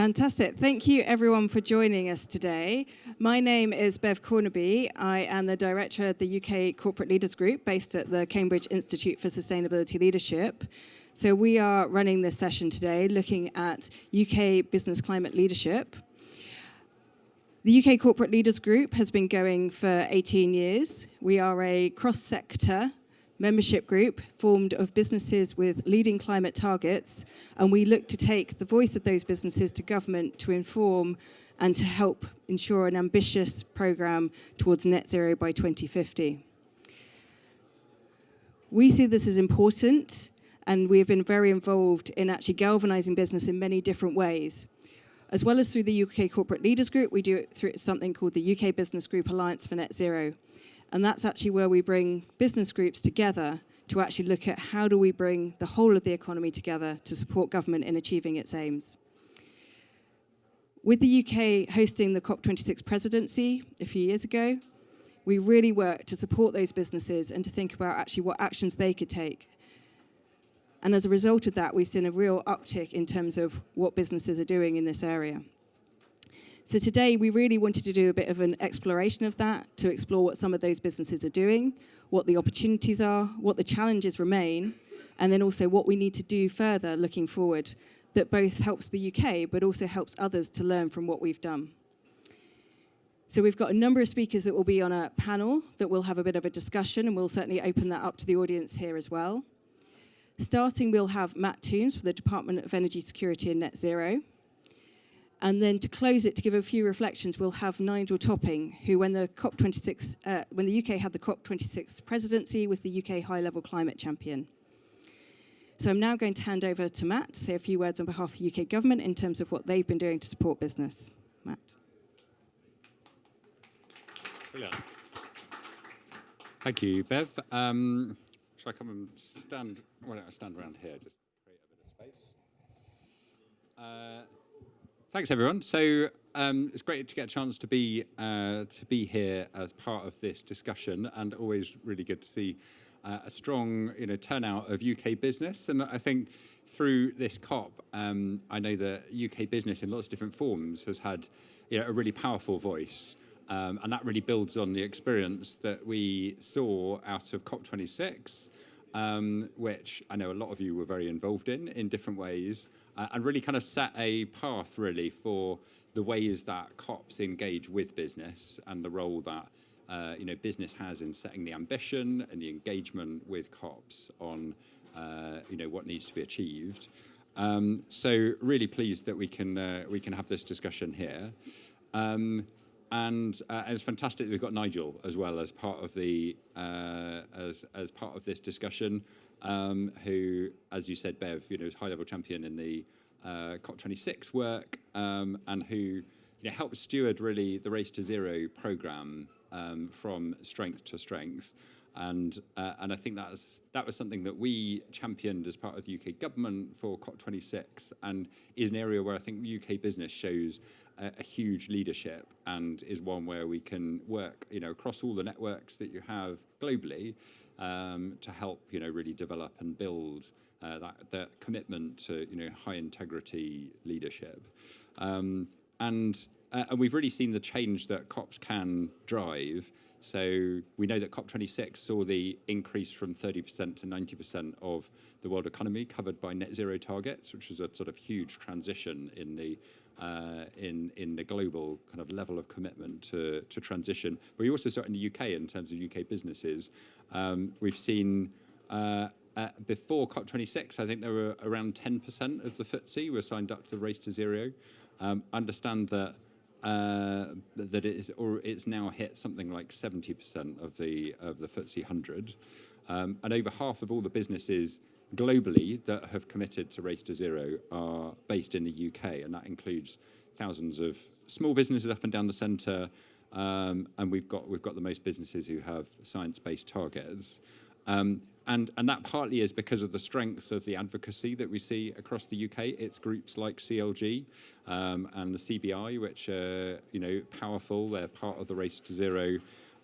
Fantastic. Thank you, everyone, for joining us today. My name is Bev Cornaby. I am the director of the UK Corporate Leaders Group based at the Cambridge Institute for Sustainability Leadership. So we are running this session today looking at UK business climate leadership. The UK Corporate Leaders Group has been going for 18 years. We are a cross-sector membership group formed of businesses with leading climate targets, and we look to take the voice of those businesses to government to inform and to help ensure an ambitious programme towards net zero by 2050. We see this as important, and we have been very involved in actually galvanising business in many different ways. As well as through the UK Corporate Leaders Group, we do it through something called the UK Business Group Alliance for Net Zero. And that's actually where we bring business groups together to actually look at how do we bring the whole of the economy together to support government in achieving its aims. With the UK hosting the COP26 presidency a few years ago, we really worked to support those businesses and to think about actually what actions they could take. And as a result of that, we've seen a real uptick in terms of what businesses are doing in this area. So today, we really wanted to do a bit of an exploration of that, to explore what some of those businesses are doing, what the opportunities are, what the challenges remain, and then also what we need to do further looking forward that both helps the UK, but also helps others to learn from what we've done. So we've got a number of speakers that will be on a panel that will have a bit of a discussion, and we'll certainly open that up to the audience here as well. Starting, we'll have Matt Toombs for the Department of Energy Security and Net Zero. And then to close it, to give a few reflections, we'll have Nigel Topping, who when the UK had the COP26 presidency, was the UK high-level climate champion. So I'm now going to hand over to Matt to say a few words on behalf of the UK government in terms of what they've been doing to support business. Matt. Brilliant. Thank you, Bev. Shall I come and stand? Why don't I stand around here, just create a bit of space. Thanks, everyone. So it's great to get a chance to be here as part of this discussion, and always really good to see a strong, turnout of UK business. And I think through this COP, I know that UK business in lots of different forms has had, a really powerful voice, and that really builds on the experience that we saw out of COP26, which I know a lot of you were very involved in different ways. And really kind of set a path, really, for the ways that COPs engage with business and the role that, business has in setting the ambition and the engagement with COPs on, what needs to be achieved. So really pleased that we can have this discussion here. And it's fantastic that we've got Nigel as well as part of the as part of this discussion. Who, as you said, Bev, is high-level champion in the COP26 work, and who helped steward really the Race to Zero programme from strength to strength, and I think that was something that we championed as part of the UK government for COP26, and is an area where I think UK business shows a huge leadership, and is one where we can work across all the networks that you have globally. To help, really develop and build that commitment to, high integrity leadership, and we've really seen the change that COPs can drive. So we know that COP26 saw the increase from 30% to 90% of the world economy covered by net zero targets, which is a sort of huge transition in the global kind of level of commitment to transition. But we also saw it in the UK in terms of UK businesses. We've seen before COP26, I think there were around 10% of the FTSE were signed up to the Race to Zero. Understand that it's now hit something like 70% of the FTSE 100, and over half of all the businesses globally that have committed to Race to Zero are based in the UK, and that includes thousands of small businesses up and down the centre, and we've got the most businesses who have science-based targets. And that partly is because of the strength of the advocacy that we see across the UK. It's groups like CLG and the CBI, which are powerful. They're part of the Race to Zero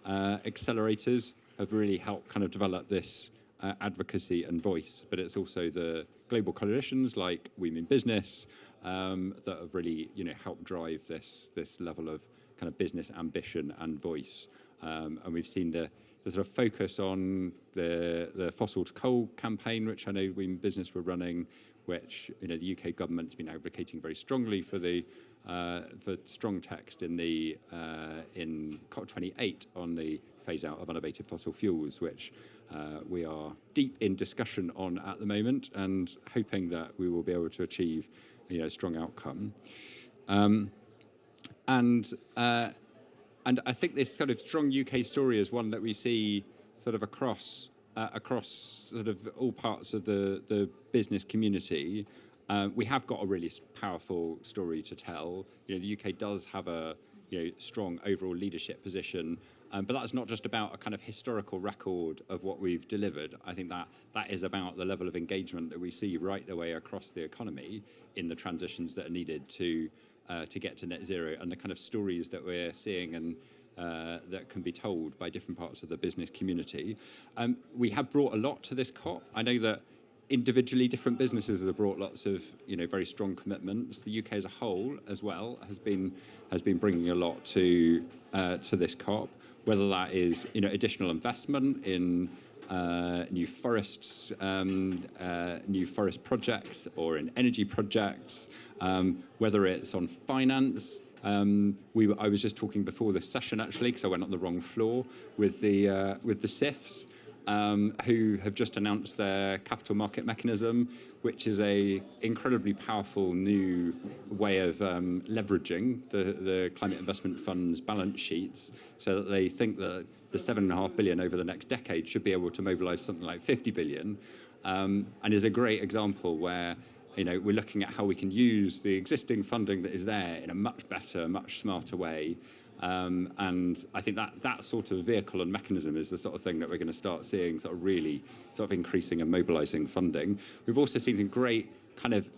accelerators, have really helped kind of develop this advocacy and voice. But it's also the global coalitions like We Mean Business, that have really, helped drive this level of kind of business ambition and voice. And we've seen the sort of focus on the fossil to coal campaign, which I know we in business were running, which the UK government's been advocating very strongly for for strong text in COP28 on the phase out of unabated fossil fuels, which we are deep in discussion on at the moment, and hoping that we will be able to achieve a strong outcome. And I think this kind of strong UK story is one that we see sort of across sort of all parts of the business community. We have got a really powerful story to tell. The UK does have a strong overall leadership position, but that's not just about a kind of historical record of what we've delivered. I think that is about the level of engagement that we see right the way across the economy in the transitions that are needed to get to net zero, and the kind of stories that we're seeing and that can be told by different parts of the business community. We have brought a lot to this COP. I know that individually different businesses have brought lots of very strong commitments. The UK as a whole as well has been bringing a lot to this COP, whether that is additional investment in new forests, new forest projects, or in energy projects, whether it's on finance. I was just talking before this session, actually, because I went on the wrong floor, with the SIFs, who have just announced their capital market mechanism, which is a incredibly powerful new way of leveraging the climate investment fund's balance sheets, so that they think that the $7.5 billion over the next decade should be able to mobilise something like 50 billion, and is a great example where we're looking at how we can use the existing funding that is there in a much better, much smarter way. And I think that sort of vehicle and mechanism is the sort of thing that we're going to start seeing sort of really sort of increasing and mobilising funding. We've also seen some great kind of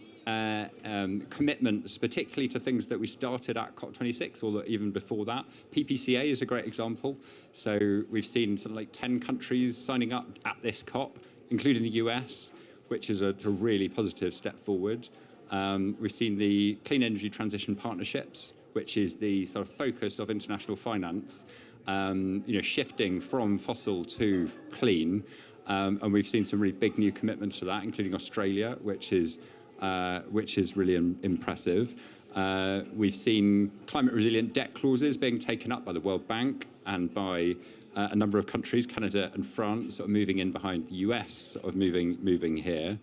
commitments, particularly to things that we started at COP26 or even before that. PPCA is a great example. So we've seen something like 10 countries signing up at this COP, including the US, which is a really positive step forward. We've seen the Clean Energy Transition Partnerships, which is the sort of focus of international finance, shifting from fossil to clean. And we've seen some really big new commitments to that, including Australia, which is really impressive. We've seen climate resilient debt clauses being taken up by the World Bank and by a number of countries, Canada and France, sort of moving in behind the US, sort of moving here.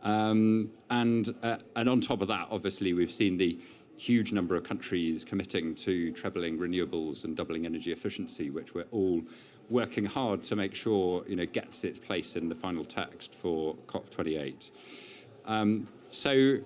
And on top of that, obviously, we've seen the huge number of countries committing to trebling renewables and doubling energy efficiency, which we're all working hard to make sure gets its place in the final text for COP28. So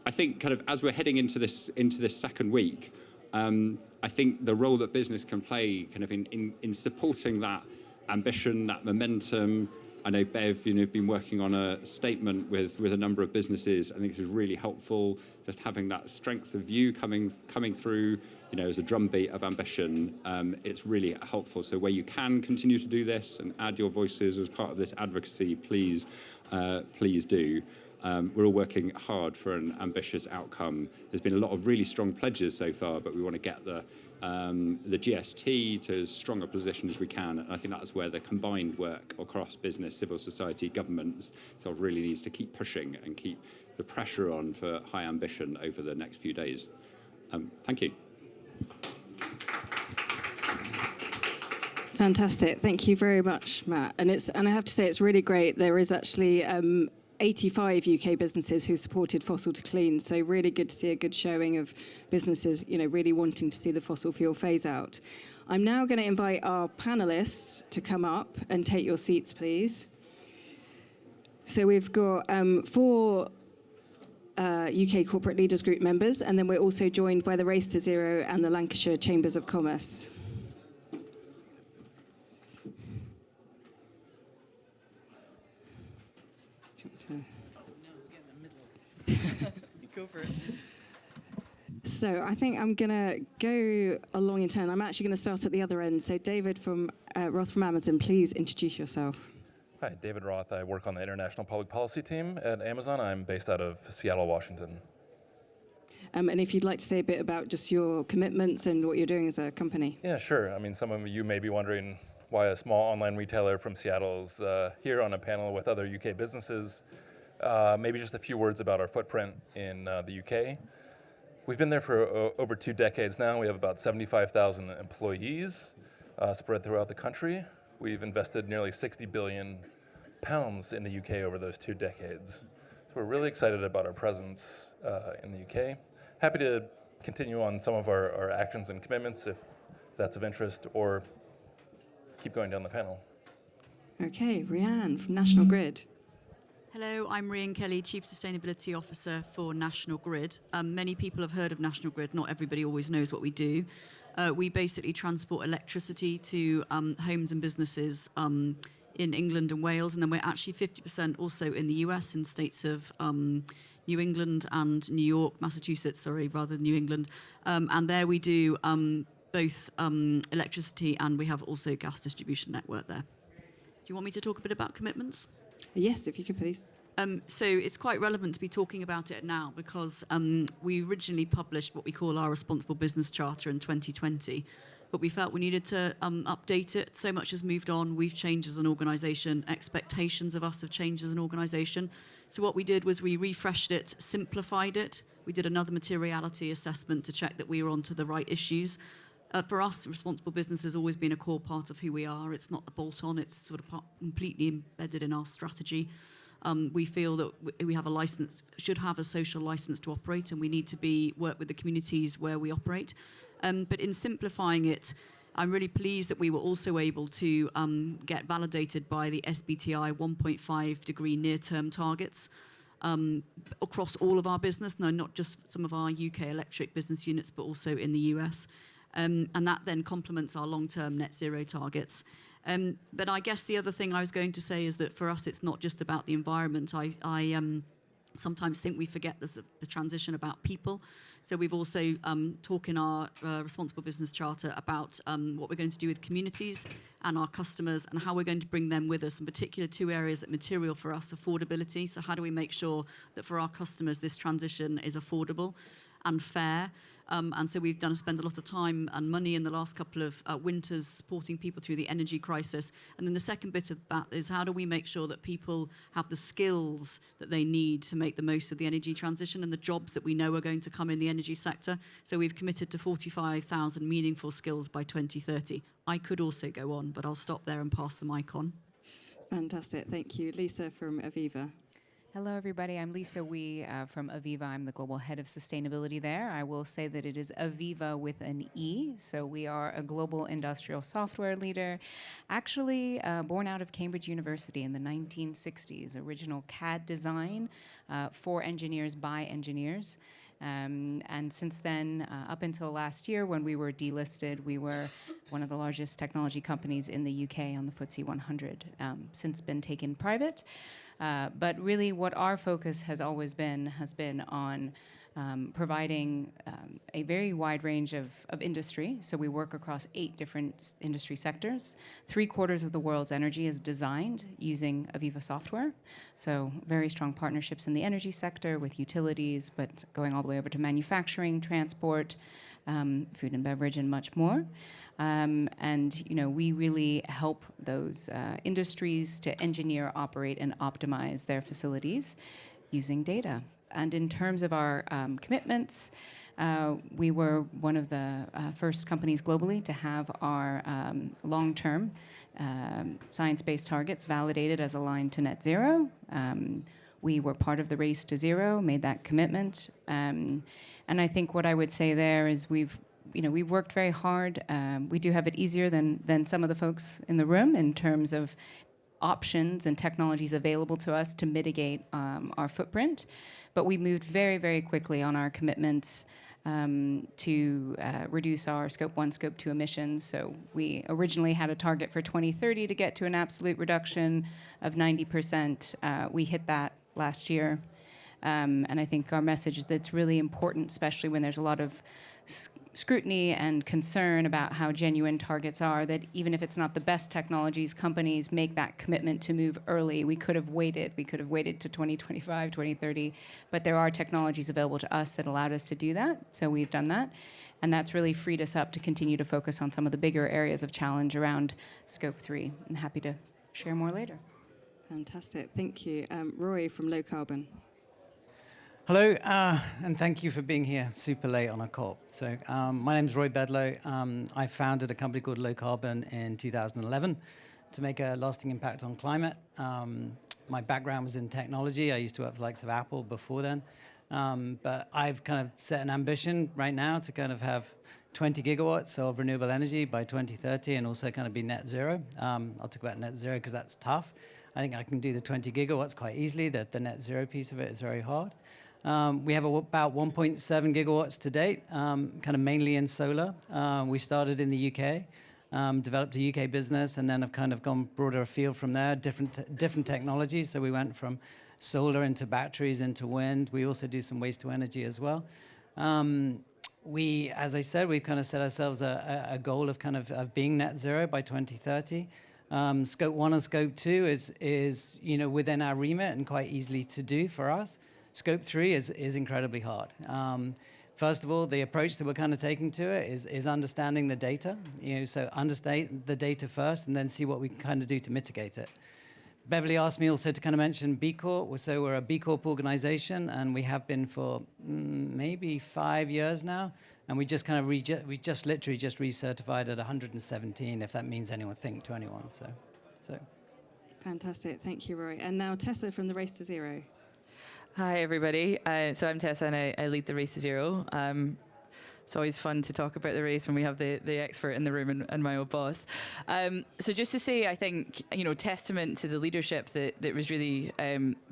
I think kind of as we're heading into this second week, I think the role that business can play kind of in supporting that ambition, that momentum. I know, Bev, been working on a statement with a number of businesses. I think this is really helpful, just having that strength of view coming through, as a drumbeat of ambition. It's really helpful. So where you can continue to do this and add your voices as part of this advocacy, please do. We're all working hard for an ambitious outcome. There's been a lot of really strong pledges so far, but we want to get the GST to as strong a position as we can. And I think that's where the combined work across business, civil society, governments sort of really needs to keep pushing and keep the pressure on for high ambition over the next few days. Thank you. Fantastic. Thank you very much, Matt. And I have to say, it's really great. There is actually 85 UK businesses who supported fossil to clean. So really good to see a good showing of businesses, really wanting to see the fossil fuel phase out. I'm now going to invite our panelists to come up and take your seats, please. So we've got 4 UK Corporate Leaders Group members, and then we're also joined by the Race to Zero and the Lancashire Chambers of Commerce. Go for it. So I think I'm going to go along in turn. I'm actually going to start at the other end. So David Roth from Amazon, please introduce yourself. Hi, David Roth. I work on the International Public Policy team at Amazon. I'm based out of Seattle, Washington. And if you'd like to say a bit about just your commitments and what you're doing as a company. Yeah, sure. I mean, some of you may be wondering why a small online retailer from Seattle is here on a panel with other UK businesses. Maybe just a few words about our footprint in the UK. We've been there for over 2 decades now. We have about 75,000 employees spread throughout the country. We've invested nearly 60 billion pounds in the UK over those 2 decades. So we're really excited about our presence in the UK. Happy to continue on some of our actions and commitments if that's of interest, or keep going down the panel. Okay, Rhiannon from National Grid. Hello, I'm Rhiannon Kelly, Chief Sustainability Officer for National Grid. Many people have heard of National Grid. Not everybody always knows what we do. We basically transport electricity to homes and businesses in England and Wales, and then we're actually 50% also in the US, in states of New England and New York, Massachusetts, rather than New England. And there we do both electricity, and we have also gas distribution network there. Do you want me to talk a bit about commitments? Yes, if you could please. So it's quite relevant to be talking about it now because we originally published what we call our Responsible Business Charter in 2020, but we felt we needed to update it. So much has moved on. We've changed as an organisation. Expectations of us have changed as an organisation. So what we did was we refreshed it, simplified it. We did another materiality assessment to check that we were onto the right issues. For us, responsible business has always been a core part of who we are. It's not a bolt-on. It's sort of completely embedded in our strategy. We feel that we have a license, should have a social license to operate, and we need to work with the communities where we operate. But in simplifying it, I'm really pleased that we were also able to get validated by the SBTi 1.5 degree near-term targets across all of our business, no, not just some of our UK electric business units, but also in the US. And that then complements our long-term net zero targets. But I guess the other thing I was going to say is that for us, it's not just about the environment. I sometimes think we forget the transition about people. So we've also talked in our Responsible Business Charter about what we're going to do with communities and our customers and how we're going to bring them with us. In particular, 2 areas that are material for us: affordability. So how do we make sure that for our customers this transition is affordable and fair? And so we've spent a lot of time and money in the last couple of winters supporting people through the energy crisis. And then the second bit of that is how do we make sure that people have the skills that they need to make the most of the energy transition and the jobs that we know are going to come in the energy sector. So we've committed to 45,000 meaningful skills by 2030. I could also go on, but I'll stop there and pass the mic on. Fantastic, thank you. Lisa from Aviva. Hello, everybody. I'm Lisa Wee from Aviva. I'm the Global Head of Sustainability there. I will say that it is Aviva with an E. So we are a global industrial software leader, actually born out of Cambridge University in the 1960s. Original CAD design for engineers by engineers. And since then, up until last year when we were delisted, we were one of the largest technology companies in the UK on the FTSE 100, since been taken private. But really what our focus has always been on providing a very wide range of industry. So we work across 8 different industry sectors. 3/4 of the world's energy is designed using Aviva software. So very strong partnerships in the energy sector with utilities, but going all the way over to manufacturing, transport, food and beverage, and much more. And we really help those industries to engineer, operate, and optimize their facilities using data. And in terms of our commitments, we were one of the first companies globally to have our long-term science-based targets validated as aligned to net zero. We were part of the race to zero, made that commitment. And I think what I would say there is we've worked very hard. We do have it easier than some of the folks in the room in terms of options and technologies available to us to mitigate our footprint. But we moved very, very quickly on our commitments to reduce our Scope 1, Scope 2 emissions. So we originally had a target for 2030 to get to an absolute reduction of 90%. We hit that last year. And I think our message is that it's really important, especially when there's a lot of scrutiny and concern about how genuine targets are, that even if it's not the best technologies, companies make that commitment to move early. We could have waited. We could have waited to 2025, 2030, but there are technologies available to us that allowed us to do that, so we've done that. And that's really freed us up to continue to focus on some of the bigger areas of challenge around Scope 3. I'm happy to share more later. Fantastic, thank you. Roy from Low Carbon. Hello, and thank you for being here super late on a COP. So my name is Roy Bedlow. I founded a company called Low Carbon in 2011 to make a lasting impact on climate. My background was in technology. I used to work for the likes of Apple before then. But I've kind of set an ambition right now to kind of have 20 gigawatts of renewable energy by 2030 and also kind of be net zero. I'll talk about net zero because that's tough. I think I can do the 20 gigawatts quite easily. The net zero piece of it is very hard. We have about 1.7 gigawatts to date, kind of mainly in solar. We started in the UK, developed a UK business, and then have kind of gone broader afield from there, different technologies. So we went from solar into batteries into wind. We also do some waste to energy as well. As I said, we've kind of set ourselves a goal of kind of being net zero by 2030. Scope 1 and Scope 2 is within our remit and quite easily to do for us. Scope 3 is incredibly hard. First of all, the approach that we're kind of taking to it is understanding the data. So understand the data first and then see what we can kind of do to mitigate it. Beverley asked me also to kind of mention B Corp. So we're a B Corp organization, and we have been for maybe 5 years now. And we just kind of literally recertified at 117, if that means anything to anyone. So. Fantastic, thank you, Roy. And now Tessa from the Race to Zero. Hi, everybody. So I'm Tessa, and I lead the Race to Zero. It's always fun to talk about the race when we have the expert in the room and my old boss. So just to say, I think, testament to the leadership that was really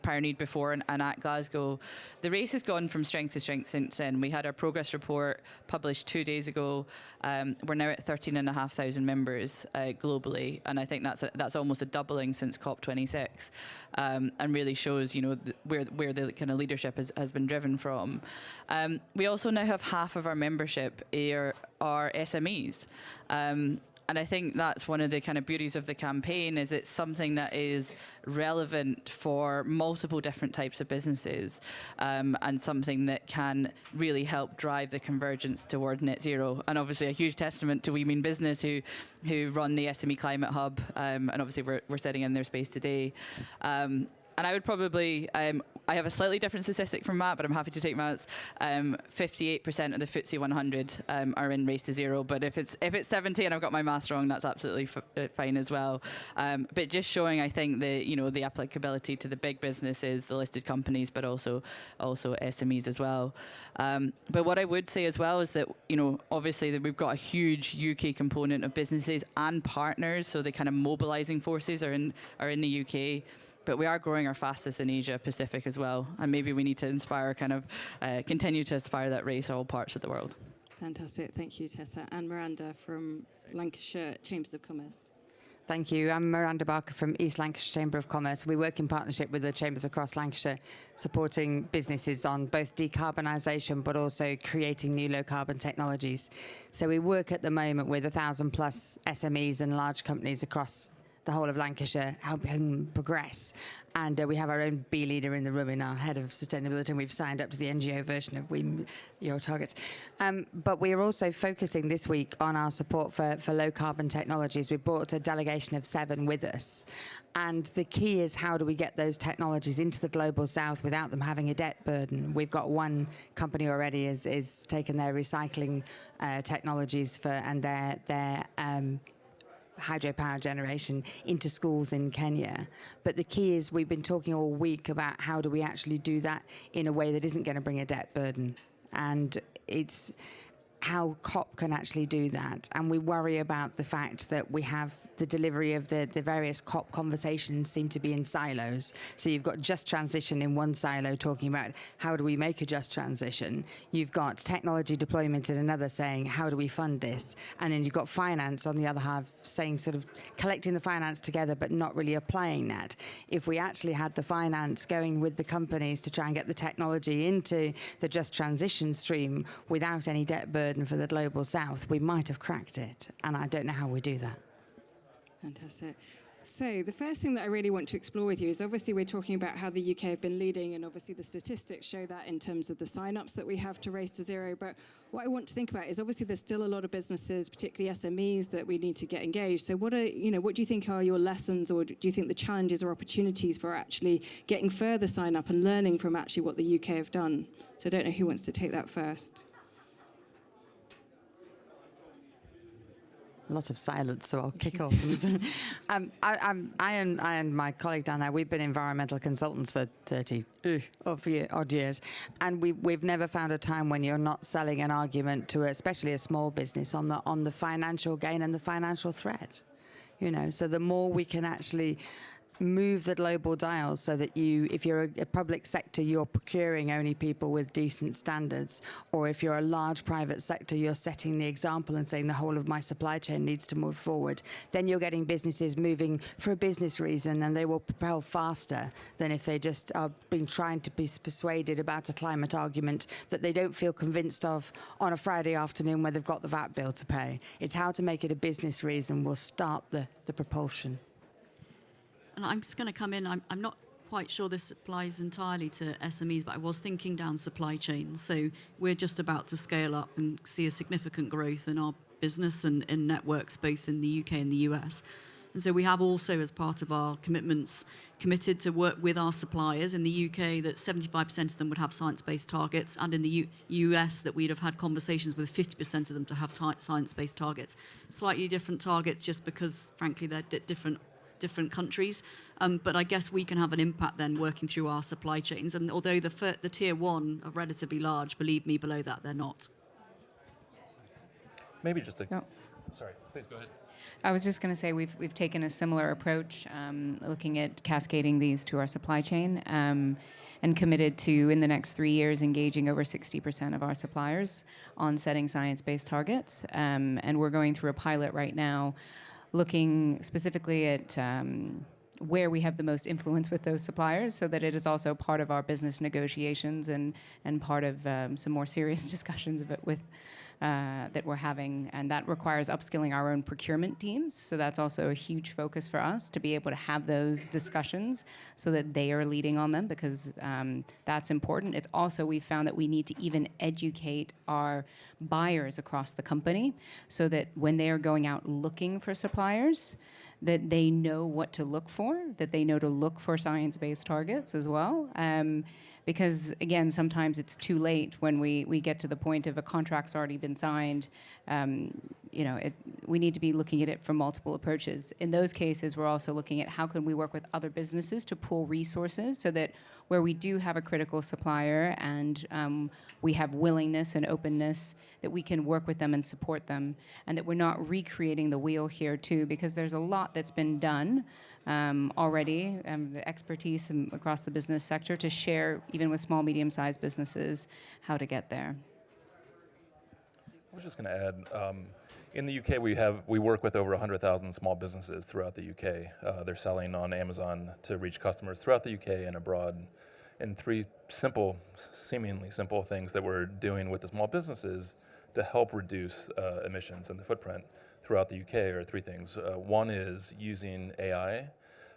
pioneered before and at Glasgow, the race has gone from strength to strength since then. We had our progress report published 2 days ago. We're now at 13,500 members globally, and I think that's almost a doubling since COP26, and really shows, where the kind of leadership has been driven from. We also now have half of our membership are SMEs. And I think that's one of the kind of beauties of the campaign, is it's something that is relevant for multiple different types of businesses, and something that can really help drive the convergence toward net zero. And obviously a huge testament to We Mean Business, who run the SME Climate Hub, and obviously we're sitting in their space today. And I would probably, I have a slightly different statistic from Matt, but I'm happy to take Matt's. 58% of the FTSE 100 are in Race to Zero. But if it's 70 and I've got my maths wrong, that's absolutely fine as well. But just showing, I think, the applicability to the big businesses, the listed companies, but also SMEs as well. But what I would say as well is that, obviously that we've got a huge UK component of businesses and partners. So the kind of mobilising forces are in the UK. But we are growing our fastest in Asia Pacific as well. And maybe we need to continue to inspire that race all parts of the world. Fantastic, thank you, Tessa. And Miranda from Lancashire Chambers of Commerce. Thank you. I'm Miranda Barker from East Lancashire Chamber of Commerce. We work in partnership with the chambers across Lancashire, supporting businesses on both decarbonisation but also creating new low-carbon technologies. So we work at the moment with 1,000 plus SMEs and large companies across the whole of Lancashire, helping progress. And we have our own B leader in the room, in our head of sustainability, and we've signed up to the NGO version of Your Targets. But we are also focusing this week on our support for low carbon technologies. We brought a delegation of 7 with us. And the key is, how do we get those technologies into the global south without them having a debt burden? We've got one company already is taken their recycling technologies and their hydropower generation into schools in Kenya. But the key is, we've been talking all week about how do we actually do that in a way that isn't going to bring a debt burden. And it's how COP can actually do that. And we worry about the fact that we have the delivery of the various COP conversations seem to be in silos. So you've got just transition in one silo talking about how do we make a just transition. You've got technology deployment in another saying, how do we fund this? And then you've got finance on the other half saying, sort of collecting the finance together but not really applying that. If we actually had the finance going with the companies to try and get the technology into the just transition stream without any debt burden, burden for the global south, we might have cracked it. And I don't know how we do that. Fantastic. So the first thing that I really want to explore with you is obviously we're talking about how the UK have been leading, and obviously the statistics show that in terms of the sign-ups that we have to Race to Zero. But what I want to think about is obviously there's still a lot of businesses, particularly SMEs, that we need to get engaged. So what do you think are your lessons, or do you think the challenges or opportunities for actually getting further sign-up and learning from actually what the UK have done? So I don't know who wants to take that first. A lot of silence, so I'll kick off. I and my colleague down there, we've been environmental consultants for 30 odd years, and we've never found a time when you're not selling an argument to especially a small business on the financial gain and the financial threat. So the more we can actually move the global dial so that if you're a public sector, you're procuring only people with decent standards, or if you're a large private sector, you're setting the example and saying the whole of my supply chain needs to move forward, then you're getting businesses moving for a business reason, and they will propel faster than if they just are trying to be persuaded about a climate argument that they don't feel convinced of on a Friday afternoon where they've got the VAT bill to pay. It's how to make it a business reason will start the propulsion. And I'm just going to come in. I'm not quite sure this applies entirely to SMEs, but I was thinking down supply chains. So we're just about to scale up and see a significant growth in our business and in networks, both in the UK and the US. And so we have also, as part of our commitments, committed to work with our suppliers in the UK that 75% of them would have science-based targets, and in the US that we'd have had conversations with 50% of them to have science-based targets. Slightly different targets just because, frankly, they're different countries, but I guess we can have an impact then working through our supply chains. And although the tier one are relatively large, believe me, below that they're not. Maybe just a... No. Sorry, please go ahead. I was just going to say we've taken a similar approach, looking at cascading these to our supply chain, and committed to, in the next 3 years, engaging over 60% of our suppliers on setting science-based targets. And we're going through a pilot right now looking specifically at where we have the most influence with those suppliers, so that it is also part of our business negotiations and part of some more serious discussions that we're having. And that requires upskilling our own procurement teams. So that's also a huge focus for us, to be able to have those discussions so that they are leading on them, because that's important. It's also, we've found that we need to even educate our buyers across the company, so that when they are going out looking for suppliers, that they know what to look for, that they know to look for science-based targets as well. Because, again, sometimes it's too late when we get to the point of a contract's already been signed. We need to be looking at it from multiple approaches. In those cases, we're also looking at how can we work with other businesses to pool resources, so that where we do have a critical supplier and we have willingness and openness, that we can work with them and support them, and that we're not recreating the wheel here too, because there's a lot that's been done already, the expertise across the business sector to share, even with small, medium-sized businesses, how to get there. I was just going to add, in the UK, we work with over 100,000 small businesses throughout the UK. They're selling on Amazon to reach customers throughout the UK and abroad. And three seemingly simple things that we're doing with the small businesses to help reduce emissions and the footprint throughout the UK are three things. One is using AI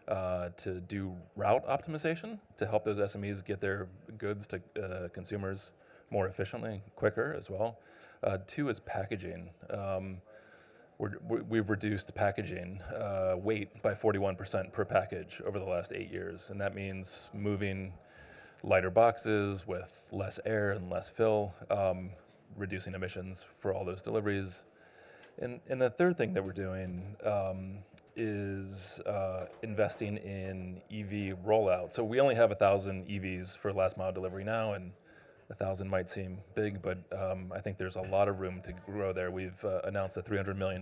to do route optimization to help those SMEs get their goods to consumers more efficiently, quicker as well. Two is packaging. We've reduced packaging weight by 41% per package over the last 8 years, and that means moving lighter boxes with less air and less fill, reducing emissions for all those deliveries. And the third thing that we're doing is investing in EV rollout. So we only have 1,000 EVs for last mile delivery now, and 1,000 might seem big, but I think there's a lot of room to grow there. We've announced a £300 million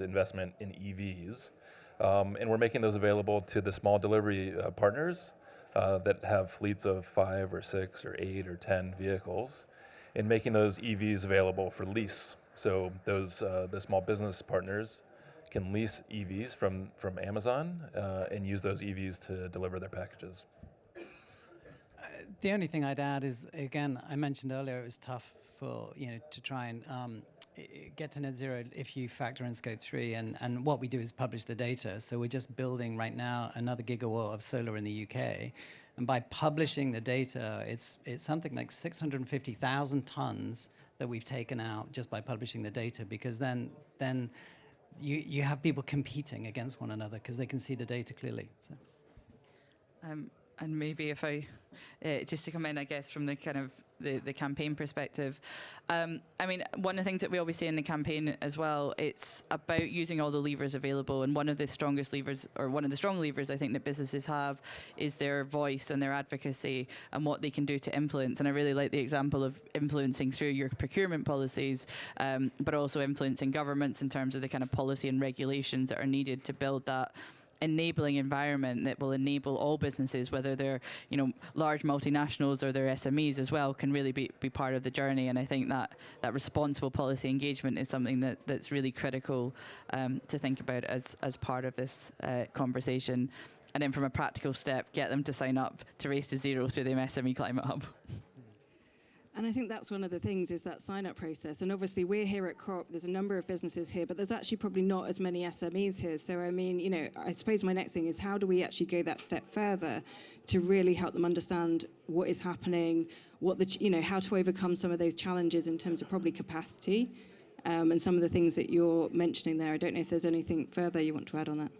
investment in EVs, and we're making those available to the small delivery partners that have fleets of 5 or 6 or 8 or 10 vehicles, and making those EVs available for lease. So those the small business partners can lease EVs from Amazon and use those EVs to deliver their packages. The only thing I'd add is, again, I mentioned earlier it was tough for to try and get to net zero if you factor in scope 3. And what we do is publish the data. So we're just building right now another gigawatt of solar in the UK. And by publishing the data, it's something like 650,000 tons that we've taken out just by publishing the data, because then you have people competing against one another because they can see the data clearly. So. And maybe if I, just to come in, I guess, from the kind of the campaign perspective. I mean, one of the things that we always say in the campaign as well, it's about using all the levers available. And one of the strongest levers, or one of the strong levers I think that businesses have, is their voice and their advocacy and what they can do to influence. And I really like the example of influencing through your procurement policies, but also influencing governments in terms of the kind of policy and regulations that are needed to build that enabling environment that will enable all businesses, whether they're large multinationals or they're SMEs as well, can really be part of the journey. And I think that responsible policy engagement is something that's really critical to think about as part of this conversation. And then from a practical step, get them to sign up to Race to Zero through the MSME Climate Hub. And I think that's one of the things, is that sign-up process. And obviously we're here at COP, there's a number of businesses here, but there's actually probably not as many SMEs here. So I mean, I suppose my next thing is, how do we actually go that step further to really help them understand what is happening, how to overcome some of those challenges in terms of probably capacity, and some of the things that you're mentioning there. I don't know if there's anything further you want to add on that.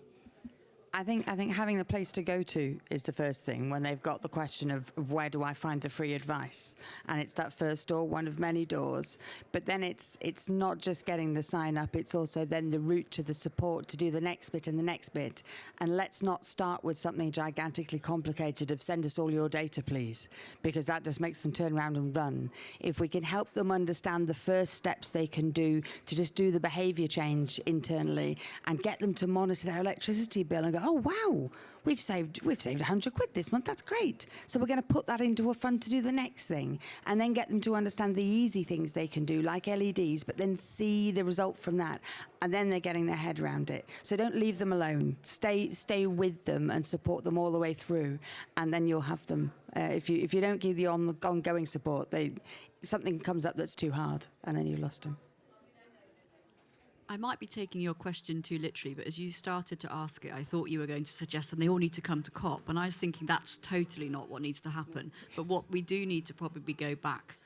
I think having a place to go to is the first thing when they've got the question of where do I find the free advice, and it's that first door, one of many doors. But then it's not just getting the sign up, it's also then the route to the support to do the next bit and the next bit. And let's not start with something gigantically complicated of send us all your data please, because that just makes them turn around and run. If we can help them understand the first steps they can do to just do the behavior change internally and get them to monitor their electricity bill and go, oh wow, we've saved 100 quid this month, that's great. So we're going to put that into a fund to do the next thing, and then get them to understand the easy things they can do, like LEDs, but then see the result from that, and then they're getting their head around it. So don't leave them alone. Stay with them and support them all the way through, and then you'll have them. If you don't give the ongoing support, something comes up that's too hard, and then you've lost them. I might be taking your question too literally, but as you started to ask it, I thought you were going to suggest that they all need to come to COP. And I was thinking that's totally not what needs to happen. But what we do need to probably go back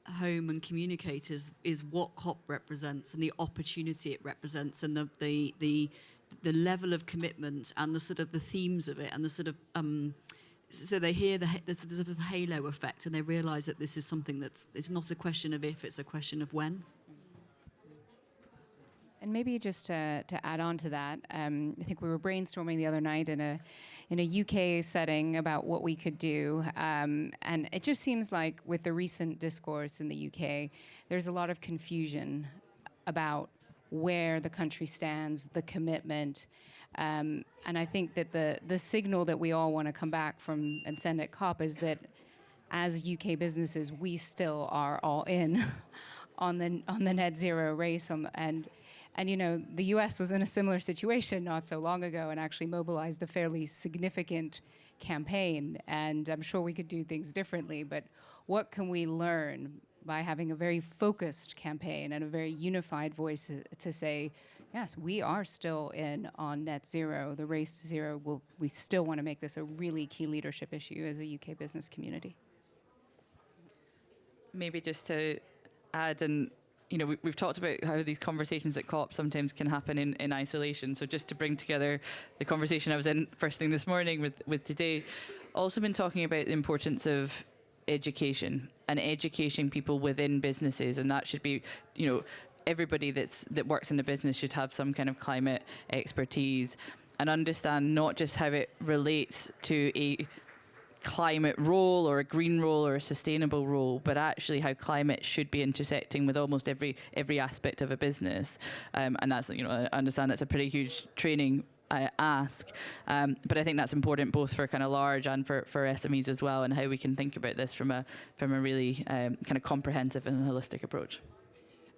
home and communicate is what COP represents and the opportunity it represents, and the level of commitment and the sort of the themes of it, and the sort of so they hear the sort of halo effect, and they realise that this is something it's not a question of if, it's a question of when. And maybe just to add on to that, I think we were brainstorming the other night in a UK setting about what we could do, and it just seems like with the recent discourse in the UK, there's a lot of confusion about where the country stands, the commitment, and I think that the signal that we all want to come back from and send at COP is that as UK businesses, we still are all in on the net zero race, and the US was in a similar situation not so long ago and actually mobilized a fairly significant campaign. And I'm sure we could do things differently, but what can we learn by having a very focused campaign and a very unified voice to say, yes, we are still in on net zero, the race to zero. We still want to make this a really key leadership issue as a UK business community. Maybe just to add, and we've talked about how these conversations at COP sometimes can happen in isolation. So just to bring together the conversation I was in first thing this morning with today, also been talking about the importance of education and educating people within businesses, and that should be, everybody that works in the business should have some kind of climate expertise and understand not just how it relates to a climate role or a green role or a sustainable role, but actually how climate should be intersecting with almost every aspect of a business. And that's, I understand that's a pretty huge training ask, but I think that's important both for kind of large and for SMEs as well, and how we can think about this from a really kind of comprehensive and holistic approach.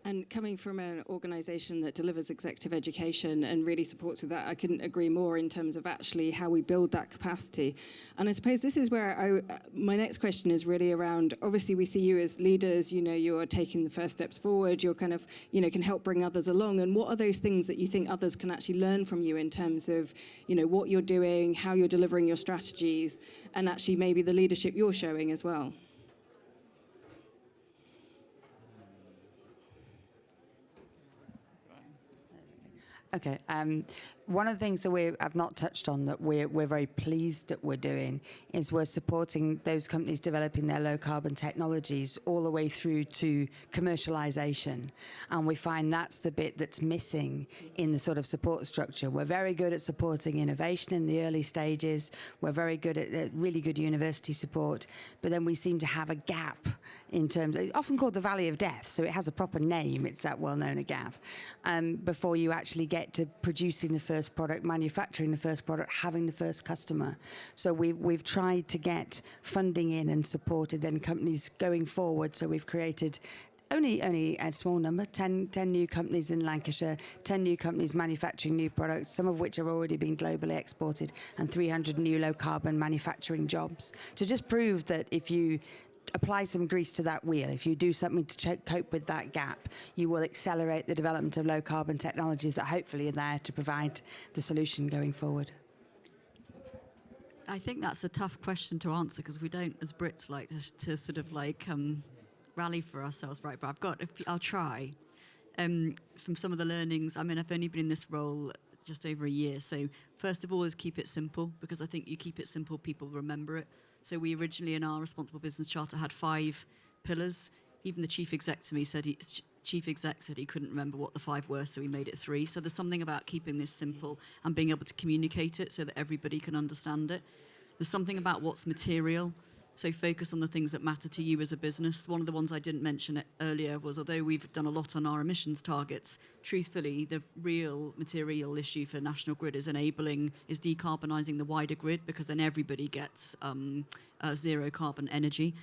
And coming from an organisation that delivers executive education and really supports with that, I couldn't agree more in terms of actually how we build that capacity. And I suppose this is where my next question is really around, obviously we see you as leaders, you're taking the first steps forward, you're kind of, can help bring others along. And what are those things that you think others can actually learn from you in terms of, what you're doing, how you're delivering your strategies, and actually maybe the leadership you're showing as well? Okay. One of the things that I've not touched on that we're very pleased that we're doing is we're supporting those companies developing their low carbon technologies all the way through to commercialization. And we find that's the bit that's missing in the sort of support structure. We're very good at supporting innovation in the early stages. We're very good at really good university support. But then we seem to have a gap in terms of, often called the Valley of Death, so it has a proper name, it's that well-known a gap, before you actually get to producing the first product, manufacturing the first product, having the first customer. So we've tried to get funding in and supported then companies going forward. So we've created only a small number, 10 new companies in Lancashire, 10 new companies manufacturing new products, some of which are already being globally exported, and 300 new low-carbon manufacturing jobs. To just prove that if you apply some grease to that wheel, if you do something to cope with that gap, you will accelerate the development of low-carbon technologies that hopefully are there to provide the solution going forward. I think that's a tough question to answer because we don't, as Brits, like to sort of like rally for ourselves, right? But I'll try. From some of the learnings, I mean, I've only been in this role just over a year. So first of all is keep it simple, because I think you keep it simple, people remember it. So we originally in our Responsible Business Charter had 5 pillars. Even the chief exec to me said he couldn't remember what the 5 were, so we made it 3. So there's something about keeping this simple and being able to communicate it so that everybody can understand it. There's something about what's material. So focus on the things that matter to you as a business. One of the ones I didn't mention earlier was, although we've done a lot on our emissions targets, truthfully, the real material issue for National Grid is decarbonising the wider grid, because then everybody gets zero carbon energy.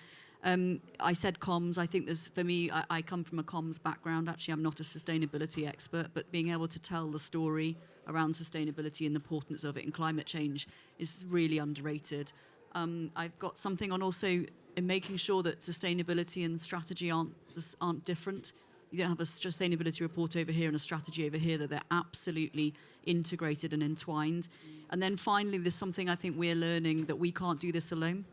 I said comms. I think for me, I come from a comms background. Actually, I'm not a sustainability expert, but being able to tell the story around sustainability and the importance of it in climate change is really underrated. I've got something on also in making sure that sustainability and strategy aren't different. You don't have a sustainability report over here and a strategy over here, that they're absolutely integrated and entwined. And then finally, there's something I think we're learning, that we can't do this alone.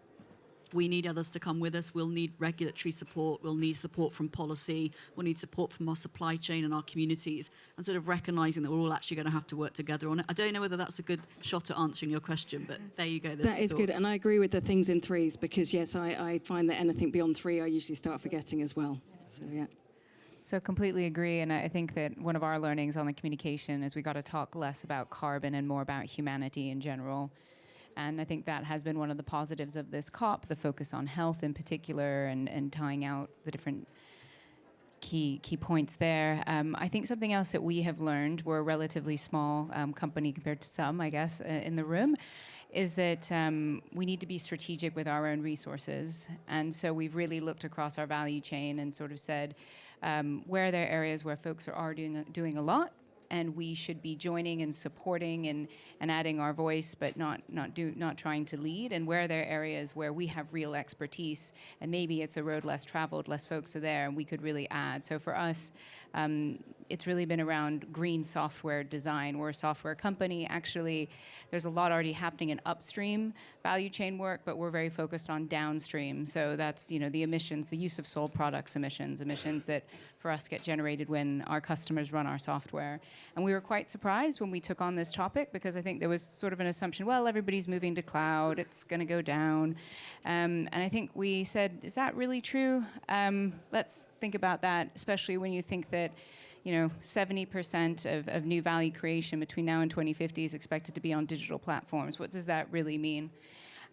We need others to come with us. We'll need regulatory support. We'll need support from policy. We'll need support from our supply chain and our communities, and sort of recognising that we're all actually going to have to work together on it. I don't know whether that's a good shot at answering your question, but there you go. That is good, and I agree with the things in 3s, because yes, I find that anything beyond 3 I usually start forgetting as well. So yeah. So completely agree, and I think that one of our learnings on the communication is we got to talk less about carbon and more about humanity in general. And I think that has been one of the positives of this COP, the focus on health in particular, and tying out the different key points there. I think something else that we have learned, we're a relatively small company compared to some, I guess, in the room, is that we need to be strategic with our own resources. And so we've really looked across our value chain and sort of said, where are there areas where folks are doing a lot, and we should be joining and supporting and adding our voice, but not trying to lead. And where there are areas where we have real expertise, and maybe it's a road less traveled, less folks are there, and we could really add. So for us, it's really been around green software design. We're a software company. Actually, there's a lot already happening in upstream value chain work, but we're very focused on downstream. So that's, the emissions, the use of sold products emissions that for us get generated when our customers run our software. And we were quite surprised when we took on this topic, because I think there was sort of an assumption, well, everybody's moving to cloud, it's going to go down. And I think we said, is that really true? Let's think about that, especially when you think that 70% of new value creation between now and 2050 is expected to be on digital platforms. What does that really mean?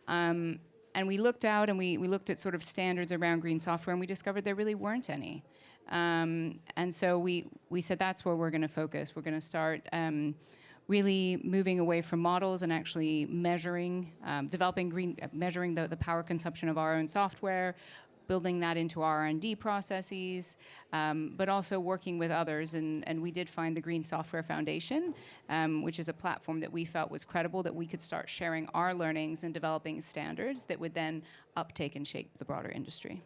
And we looked out and we looked at sort of standards around green software, and we discovered there really weren't any. And so we said that's where we're going to focus. We're going to start really moving away from models and actually measuring the power consumption of our own software, building that into our R&D processes, but also working with others. And we did find the Green Software Foundation, which is a platform that we felt was credible, that we could start sharing our learnings and developing standards that would then uptake and shape the broader industry.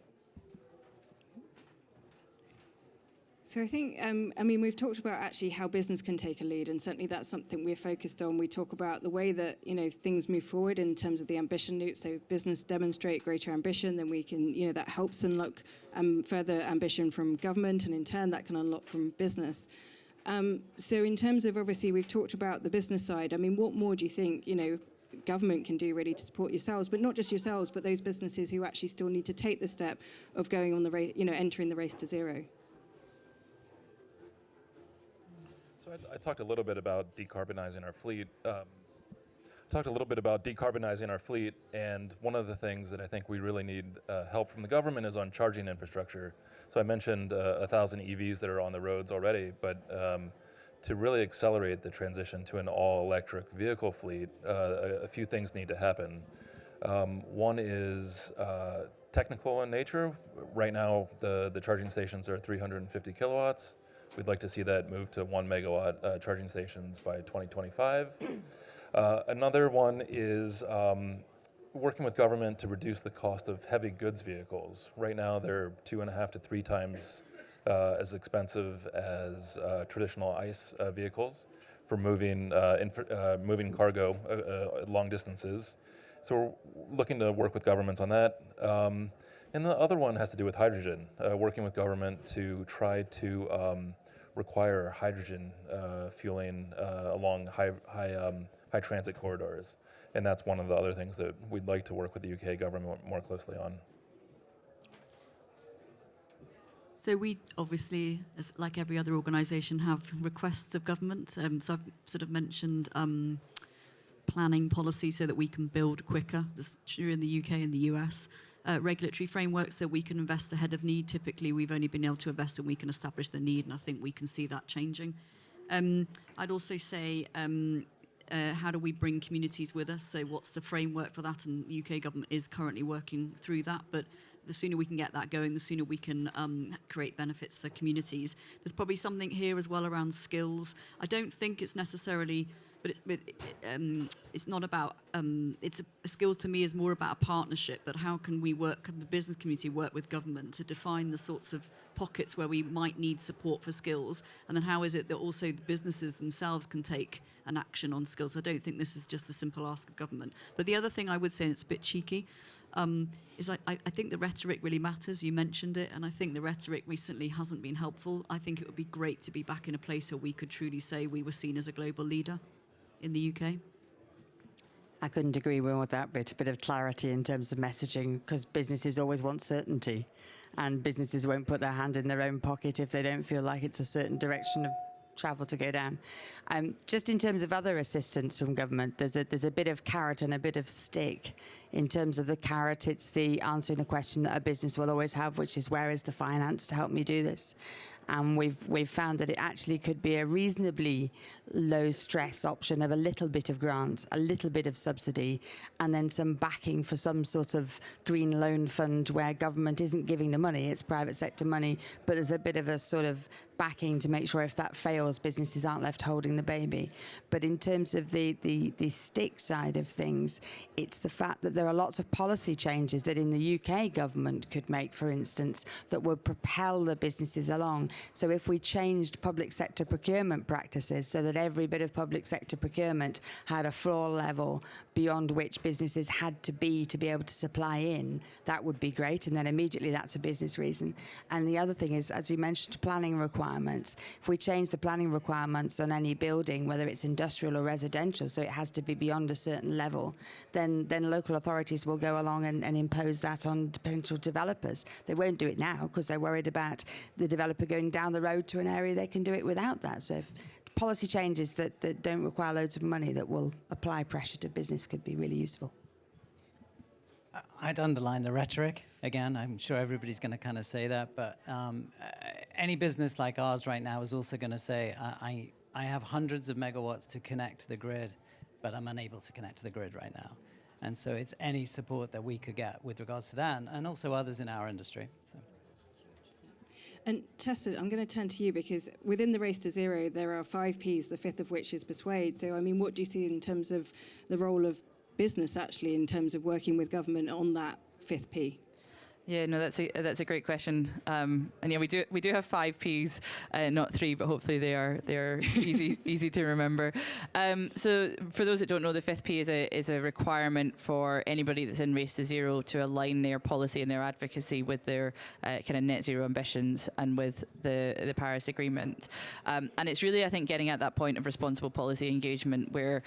So I think, we've talked about actually how business can take a lead, and certainly that's something we're focused on. We talk about the way that, things move forward in terms of the ambition loop. So business demonstrate greater ambition, then we can, that helps unlock further ambition from government, and in turn that can unlock from business. So in terms of, obviously, we've talked about the business side. What more do you think, government can do really to support yourselves, but not just yourselves, but those businesses who actually still need to take the step of going on the race, entering the race to zero? So I talked a little bit about decarbonizing our fleet. And one of the things that I think we really need help from the government is on charging infrastructure. So I mentioned 1,000 EVs that are on the roads already, but to really accelerate the transition to an all-electric vehicle fleet, a few things need to happen. One is technical in nature. Right now, the charging stations are 350 kilowatts. We'd like to see that move to 1 megawatt charging stations by 2025. Another one is working with government to reduce the cost of heavy goods vehicles. Right now, they're 2.5 to 3 times as expensive as traditional ICE vehicles for moving cargo long distances. So we're looking to work with governments on that. And the other one has to do with hydrogen, working with government to try to require hydrogen fueling along high transit corridors. And that's one of the other things that we'd like to work with the UK government more closely on. So we obviously, as like every other organisation, have requests of government. So I've sort of mentioned planning policy so that we can build quicker. This is true in the UK and the US. Regulatory frameworks so we can invest ahead of need. Typically, we've only been able to invest and we can establish the need, and I think we can see that changing. I'd also say, how do we bring communities with us? So what's the framework for that? And the UK government is currently working through that, but the sooner we can get that going, the sooner we can create benefits for communities. There's probably something here as well around skills. I don't think it's necessarily... But it's not about, it's a skills to me is more about a partnership, but how can we work, can the business community work with government to define the sorts of pockets where we might need support for skills, and then how is it that also the businesses themselves can take an action on skills? I don't think this is just a simple ask of government. But the other thing I would say, and it's a bit cheeky, is I think the rhetoric really matters. You mentioned it, and I think the rhetoric recently hasn't been helpful. I think it would be great to be back in a place where we could truly say we were seen as a global leader in the UK. I couldn't agree more with that bit. A bit of clarity in terms of messaging, because businesses always want certainty, and businesses won't put their hand in their own pocket if they don't feel like it's a certain direction of travel to go down. Just in terms of other assistance from government, there's a bit of carrot and a bit of stick. In terms of the carrot, it's the answering the question that a business will always have, which is, where is the finance to help me do this? And we've found that it actually could be a reasonably low stress option of a little bit of grant, a little bit of subsidy, and then some backing for some sort of green loan fund where government isn't giving the money, it's private sector money, but there's a bit of a sort of backing to make sure if that fails, businesses aren't left holding the baby. But in terms of the stick side of things, it's the fact that there are lots of policy changes that in the UK government could make, for instance, that would propel the businesses along. So if we changed public sector procurement practices so that every bit of public sector procurement had a floor level beyond which businesses had to be able to supply in, that would be great. And then immediately that's a business reason. And the other thing is, as you mentioned, planning requirements. If we change the planning requirements on any building, whether it's industrial or residential, so it has to be beyond a certain level, then local authorities will go along and impose that on potential developers. They won't do it now because they're worried about the developer going down the road to an area they can do it without that. So if policy changes that don't require loads of money that will apply pressure to business could be really useful. I'd underline the rhetoric. Again, I'm sure everybody's going to kind of say that, but any business like ours right now is also going to say, I have hundreds of megawatts to connect to the grid, but I'm unable to connect to the grid right now. And so it's any support that we could get with regards to that, and also others in our industry. So. And Tessa, I'm going to turn to you because within the Race to Zero, there are 5 Ps, the fifth of which is persuade. So, I mean, what do you see in terms of the role of business, actually, in terms of working with government on that fifth P? Yeah, no, that's a great question, and yeah, we do have 5 Ps, not 3, but hopefully they are easy to remember. So for those that don't know, the 5th P is a requirement for anybody that's in Race to Zero to align their policy and their advocacy with their kind of net zero ambitions and with the Paris Agreement, and it's really, I think, getting at that point of responsible policy engagement where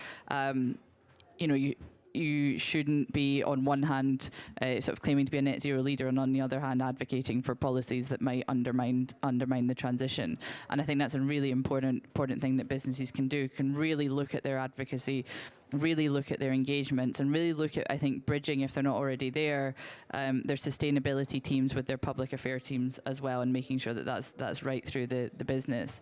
you shouldn't be, on one hand, sort of claiming to be a net zero leader, and on the other hand, advocating for policies that might undermine the transition. And I think that's a really important thing that businesses can do, can really look at their advocacy, really look at their engagements, and really look at, I think, bridging, if they're not already there, their sustainability teams with their public affairs teams as well, and making sure that that's right through the business.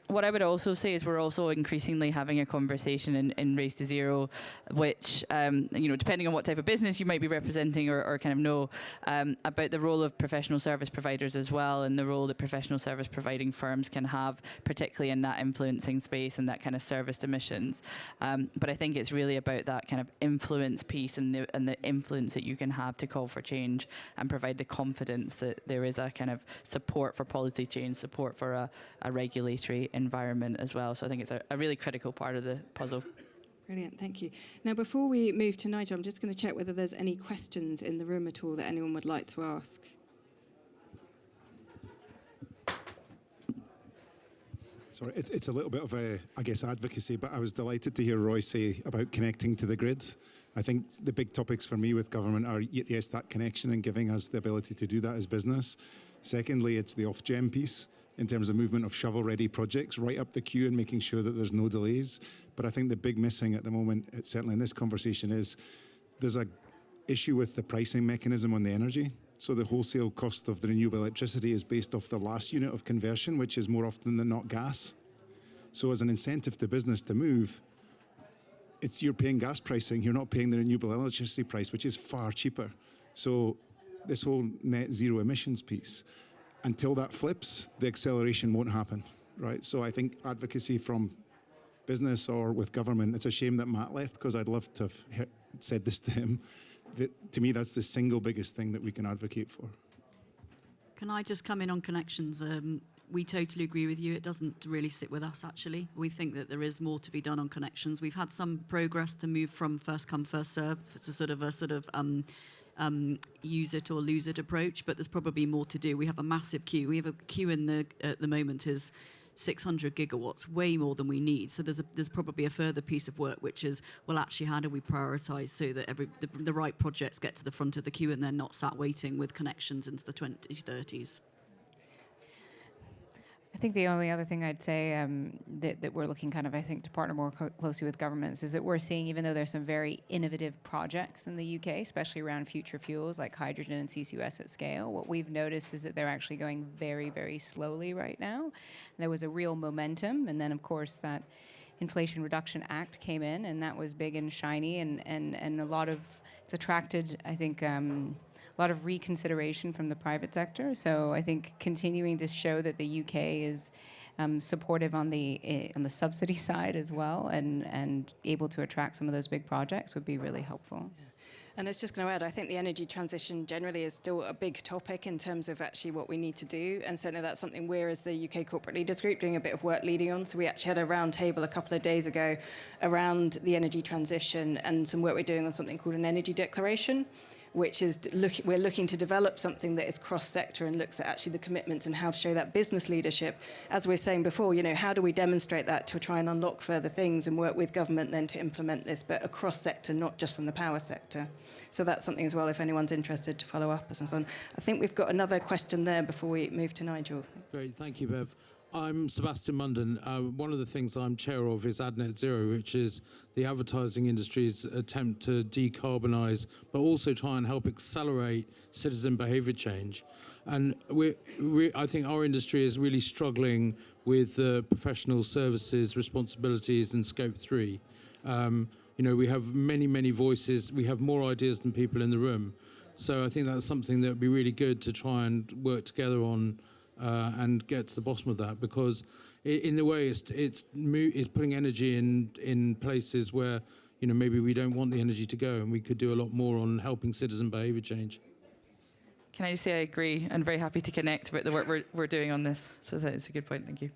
What I would also say is we're also increasingly having a conversation in Race to Zero, which, depending on what type of business you might be representing or kind of know, about the role of professional service providers as well, and the role that professional service providing firms can have, particularly in that influencing space and that kind of service emissions. But I think it's really about that kind of influence piece and the influence that you can have to call for change and provide the confidence that there is a kind of support for policy change, support for a regulatory environment as well. So I think it's a really critical part of the puzzle. Brilliant, thank you. Now, before we move to Nigel, I'm just going to check whether there's any questions in the room at all that anyone would like to ask. Sorry, it's a little bit of advocacy, but I was delighted to hear Roy say about connecting to the grid. I think the big topics for me with government are, yes, that connection and giving us the ability to do that as business. Secondly, it's the off-gem piece in terms of movement of shovel-ready projects right up the queue and making sure that there's no delays. But I think the big missing at the moment, certainly in this conversation, is there's an issue with the pricing mechanism on the energy. So the wholesale cost of the renewable electricity is based off the last unit of conversion, which is more often than not gas. So as an incentive to business to move, you're paying gas pricing, you're not paying the renewable electricity price, which is far cheaper. So this whole net zero emissions piece, until that flips, the acceleration won't happen, right? So I think advocacy from business or with government, it's a shame that Matt left, because I'd love to have said this to him. To me, that's the single biggest thing that we can advocate for. Can I just come in on connections? We totally agree with you. It doesn't really sit with us, actually. We think that there is more to be done on connections. We've had some progress to move from first come, first serve. It's a sort of use it or lose it approach, but there's probably more to do. We have a massive queue. We have a queue at the moment is 600 gigawatts, way more than we need. So there's probably a further piece of work, which is, well, actually, how do we prioritise so that the right projects get to the front of the queue and they're not sat waiting with connections into the 2030s? I think the only other thing I'd say that we're looking kind of, I think, to partner more closely with governments is that we're seeing, even though there's some very innovative projects in the UK, especially around future fuels like hydrogen and CCUS at scale, what we've noticed is that they're actually going very, very slowly right now. And there was a real momentum, and then, of course, that Inflation Reduction Act came in, and that was big and shiny, and a lot of, it's attracted, I think, a lot of reconsideration from the private sector. So I think continuing to show that the UK is supportive on the subsidy side as well, and able to attract some of those big projects would be really helpful. Yeah. And I was just going to add, I think the energy transition generally is still a big topic in terms of actually what we need to do. And certainly that's something we're, as the UK Corporate Leaders Group, doing a bit of work leading on. So we actually had a round table a couple of days ago around the energy transition and some work we're doing on something called an energy declaration, which is we're looking to develop something that is cross-sector and looks at actually the commitments and how to show that business leadership. As we were saying before, how do we demonstrate that to try and unlock further things and work with government then to implement this, but across sector, not just from the power sector. So that's something as well, if anyone's interested, to follow up and so on. I think we've got another question there before we move to Nigel. Great, thank you, Bev. I'm Sebastian Munden. One of the things I'm chair of is AdNet Zero, which is the advertising industry's attempt to decarbonise, but also try and help accelerate citizen behaviour change. And I think our industry is really struggling with professional services responsibilities and Scope 3. we have many voices. We have more ideas than people in the room. So I think that's something that would be really good to try and work together on and get to the bottom of that, because in a way it's putting energy in places where maybe we don't want the energy to go, and we could do a lot more on helping citizen behaviour change. Can I just say I agree, and very happy to connect about the work we're doing on this. So that's a good point. Thank you.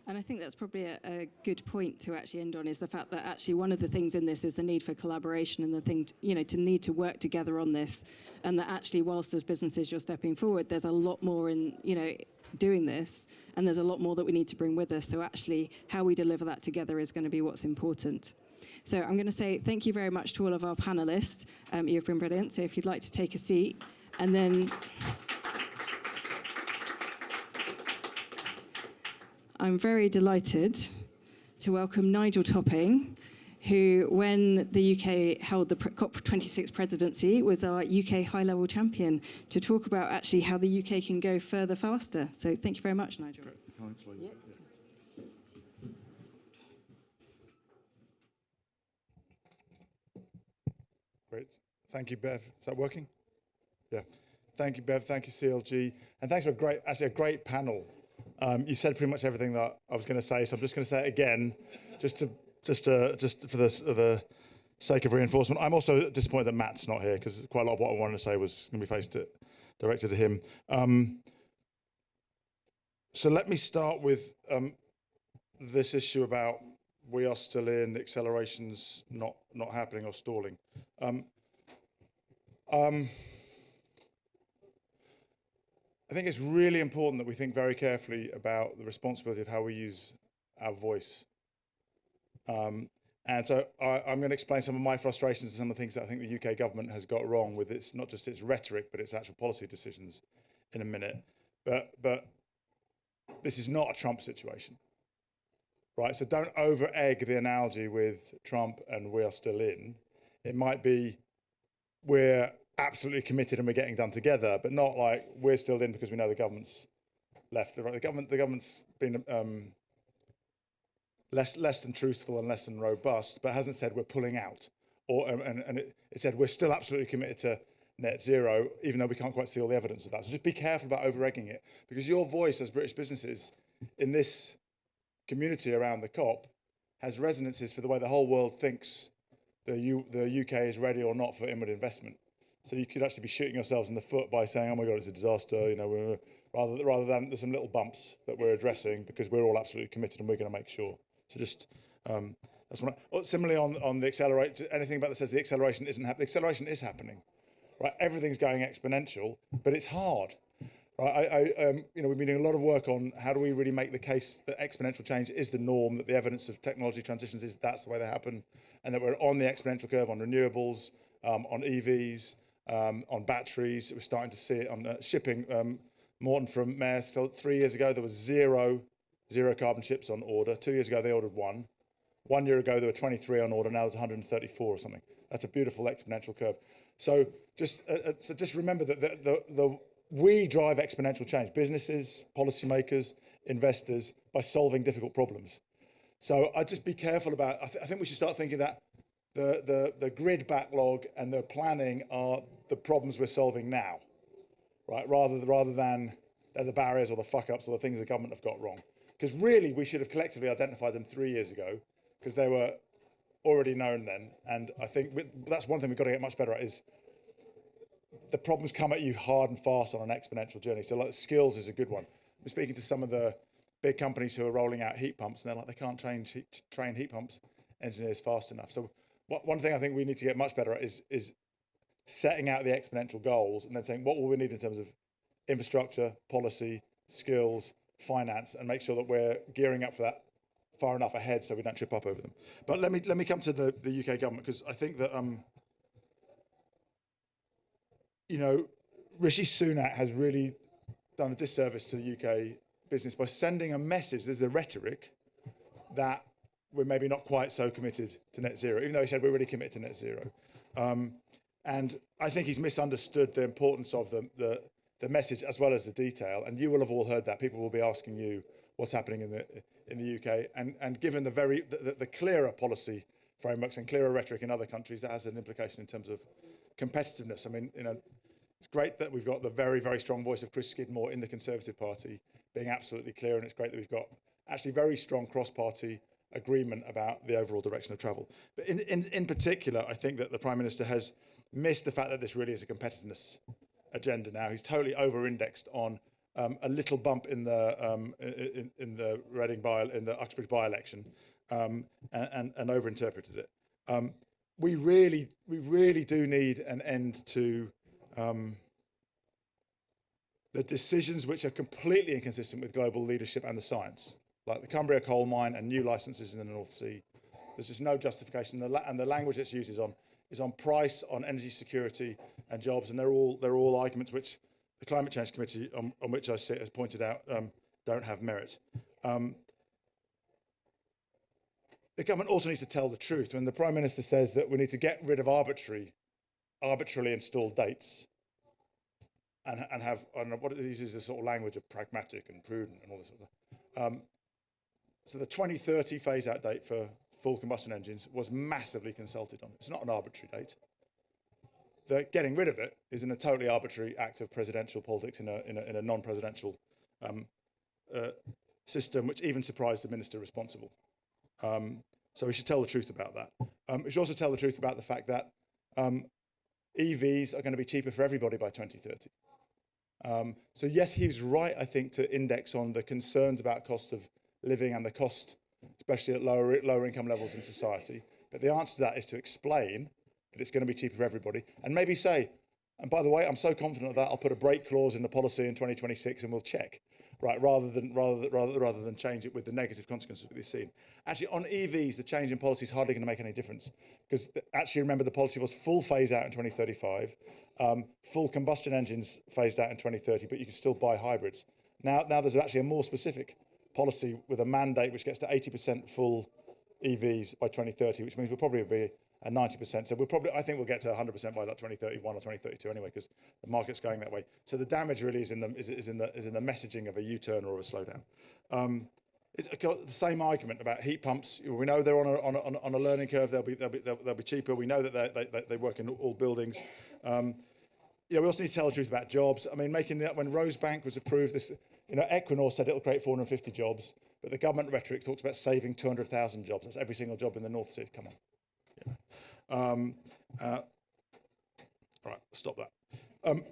And I think that's probably a good point to actually end on, is the fact that actually one of the things in this is the need for collaboration, and the thing, to need to work together on this. And that actually, whilst as businesses you're stepping forward, there's a lot more in, doing this, and there's a lot more that we need to bring with us. So actually, how we deliver that together is going to be what's important. So I'm going to say thank you very much to all of our panelists. You've been brilliant. So if you'd like to take a seat, and then I'm very delighted to welcome Nigel Topping, who, when the UK held the COP26 presidency, was our UK high-level champion, to talk about actually how the UK can go further faster. So thank you very much, Nigel. Yeah. Great. Thank you, Bev. Is that working? Yeah. Thank you, Bev. Thank you, CLG. And thanks for a great panel. You said pretty much everything that I was going to say, so I'm just going to say it again, just for the sake of reinforcement. I'm also disappointed that Matt's not here, because quite a lot of what I wanted to say was going to be directed at him. So let me start with this issue about we are still in, the acceleration's not happening or stalling. I think it's really important that we think very carefully about the responsibility of how we use our voice. And so I'm going to explain some of my frustrations and some of the things that I think the UK government has got wrong with its, not just its rhetoric, but its actual policy decisions in a minute. But this is not a Trump situation, right? So don't over-egg the analogy with Trump and we are still in. It might be we're absolutely committed and we're getting done together, but not like we're still in because we know the government's left. The government's been less than truthful and less than robust, but hasn't said we're pulling out. And it said we're still absolutely committed to net zero, even though we can't quite see all the evidence of that. So just be careful about over-egging it, because your voice as British businesses in this community around the COP has resonances for the way the whole world thinks the UK is ready or not for inward investment. So you could actually be shooting yourselves in the foot by saying, "Oh my God, it's a disaster," rather than there's some little bumps that we're addressing because we're all absolutely committed and we're going to make sure. So just that's one. Similarly on the accelerate, anything about that says the acceleration isn't happening. The acceleration is happening, right? Everything's going exponential, but it's hard. Right? We've been doing a lot of work on how do we really make the case that exponential change is the norm, that the evidence of technology transitions is that's the way they happen, and that we're on the exponential curve on renewables, on EVs. On batteries, we're starting to see it on shipping. Morton from Maersk, so 3 years ago there was zero carbon ships on order. 2 years ago they ordered one. 1 year ago there were 23 on order. Now there's 134 or something. That's a beautiful exponential curve. So just remember that we drive exponential change. Businesses, policymakers, investors, by solving difficult problems. So I'd just be careful about. I think we should start thinking that the grid backlog and the planning are the problems we're solving now, right? Rather than they're the barriers or the fuck-ups or the things the government have got wrong. Because really, we should have collectively identified them 3 years ago, because they were already known then. And I think that's one thing we've got to get much better at, is the problems come at you hard and fast on an exponential journey. So like skills is a good one. We're speaking to some of the big companies who are rolling out heat pumps, and they're like, they can't train heat pumps engineers fast enough. So one thing I think we need to get much better at is setting out the exponential goals and then saying, what will we need in terms of infrastructure, policy, skills, finance, and make sure that we're gearing up for that far enough ahead so we don't trip up over them. But let me come to the UK government, because I think that Rishi Sunak has really done a disservice to the UK business by sending a message. There's the rhetoric that we're maybe not quite so committed to net zero, even though he said we're really committed to net zero. And I think he's misunderstood the importance of the message as well as the detail. And you will have all heard that. People will be asking you what's happening in the UK. And given the clearer policy frameworks and clearer rhetoric in other countries, that has an implication in terms of competitiveness. I mean, it's great that we've got the very, very strong voice of Chris Skidmore in the Conservative Party being absolutely clear, and it's great that we've got actually very strong cross-party agreement about the overall direction of travel. But in particular, I think that the Prime Minister has missed the fact that this really is a competitiveness agenda now. He's totally over-indexed on a little bump in the Reading in the Uxbridge by-election, and over-interpreted it. We really do need an end to the decisions which are completely inconsistent with global leadership and the science, like the Cumbria coal mine and new licenses in the North Sea. There's just no justification, and the language that's used is on price, on energy security and jobs, and they're all arguments which the Climate Change Committee, on which I sit, has pointed out don't have merit. The government also needs to tell the truth. When the Prime Minister says that we need to get rid of arbitrarily installed dates and have, I don't know, what it uses the sort of language of pragmatic and prudent and all this sort of stuff. So the 2030 phase-out date for full combustion engines was massively consulted on. It's not an arbitrary date. The getting rid of it is in a totally arbitrary act of presidential politics in a non-presidential system, which even surprised the minister responsible. So we should tell the truth about that. We should also tell the truth about the fact that EVs are going to be cheaper for everybody by 2030. So yes, he's right, I think, to index on the concerns about cost of living and the cost, especially at lower income levels in society. But the answer to that is to explain that it's going to be cheaper for everybody, and maybe say, and by the way, I'm so confident of that, I'll put a break clause in the policy in 2026 and we'll check, right? Rather than change it with the negative consequences that we've seen. Actually, on EVs, the change in policy is hardly going to make any difference, because actually, remember, the policy was full phase out in 2035, full combustion engines phased out in 2030, but you can still buy hybrids. Now there's actually a more specific policy with a mandate which gets to 80% full EVs by 2030, which means we'll probably be at 90%. So I think we'll get to 100% by like 2031 or 2032 anyway, because the market's going that way. So the damage really is in the messaging of a U-turn or a slowdown. It's got the same argument about heat pumps. We know they're on a learning curve. They'll be cheaper. We know that they work in all buildings. We also need to tell the truth about jobs. I mean, when Rosebank was approved, Equinor said it'll create 450 jobs, but the government rhetoric talks about saving 200,000 jobs. That's every single job in the North Sea. Come on. All right, stop that. But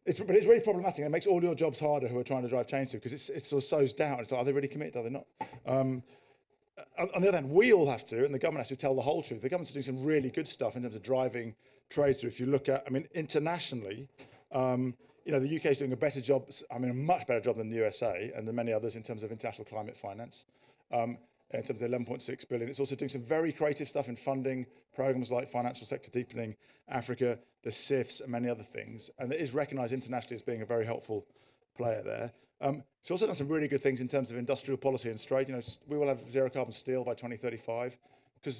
it's really problematic. It makes all your jobs harder who are trying to drive change to, because it sort of sows doubt. It's like, are they really committed? Are they not? On the other hand, we all have to, and the government has to tell the whole truth. The government's doing some really good stuff in terms of driving trade through. If you look at, internationally, the UK is doing a better job, a much better job than the USA and than many others in terms of international climate finance. In terms of 11.6 billion. It's also doing some very creative stuff in funding programs like financial sector deepening, Africa, the CIFs, and many other things. And it is recognised internationally as being a very helpful player there. It's also done some really good things in terms of industrial policy and trade. We will have zero carbon steel by 2035, because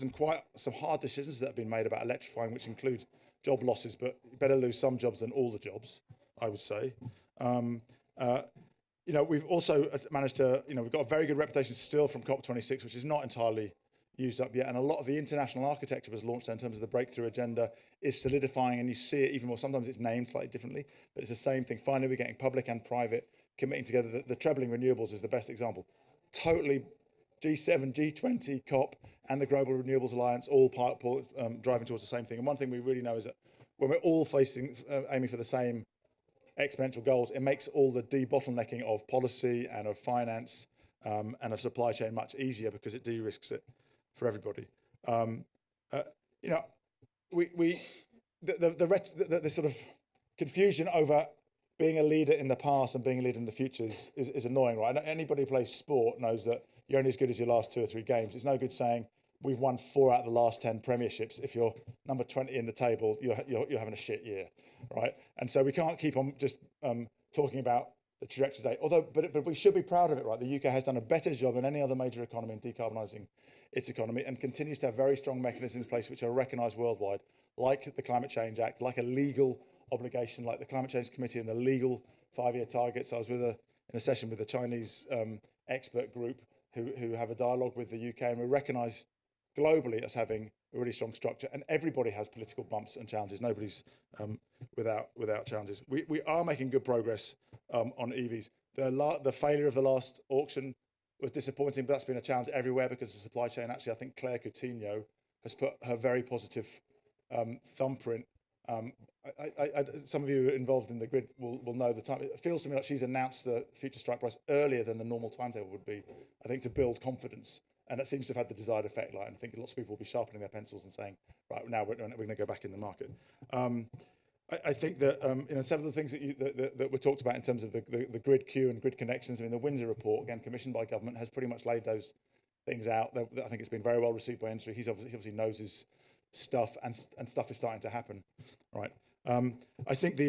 some hard decisions that have been made about electrifying, which include job losses, but better lose some jobs than all the jobs, I would say. We've also managed to, we've got a very good reputation still from COP26, which is not entirely used up yet. And a lot of the international architecture was launched in terms of the breakthrough agenda is solidifying, and you see it even more. Sometimes it's named slightly differently, but it's the same thing. Finally, we're getting public and private committing together. The trebling renewables is the best example. Totally G7, G20, COP, and the Global Renewables Alliance all driving towards the same thing. And one thing we really know is that when we're all aiming for the same exponential goals, it makes all the debottlenecking of policy and of finance and of supply chain much easier, because it de-risks it for everybody. The sort of confusion over being a leader in the past and being a leader in the future is annoying, right? Anybody who plays sport knows that you're only as good as your last 2 or 3 games. It's no good saying we've won 4 out of the last 10 premierships if you're number 20 in the table. You're having a shit year, right? And so we can't keep on just talking about the trajectory today. But we should be proud of it, right? The UK has done a better job than any other major economy in decarbonising its economy, and continues to have very strong mechanisms in place which are recognised worldwide, like the Climate Change Act, like a legal obligation, like the Climate Change Committee and the legal 5-year targets. I was in a session with a Chinese expert group who have a dialogue with the UK, and we recognise globally as having a really strong structure, and everybody has political bumps and challenges. Nobody's without challenges. We are making good progress on EVs. The failure of the last auction was disappointing, but that's been a challenge everywhere because the supply chain. Actually, I think Claire Coutinho has put her very positive thumbprint. Some of you involved in the grid will know the time. It feels to me like she's announced the future strike price earlier than the normal timetable would be, I think, to build confidence. And it seems to have had the desired effect. Like, I think lots of people will be sharpening their pencils and saying, right, now we're going to go back in the market. I think that some of the things that were talked about in terms of the grid queue and grid connections. I mean, the Windsor report, again, commissioned by government, has pretty much laid those things out. I think it's been very well received by industry. He obviously knows his stuff, and stuff is starting to happen, right? I think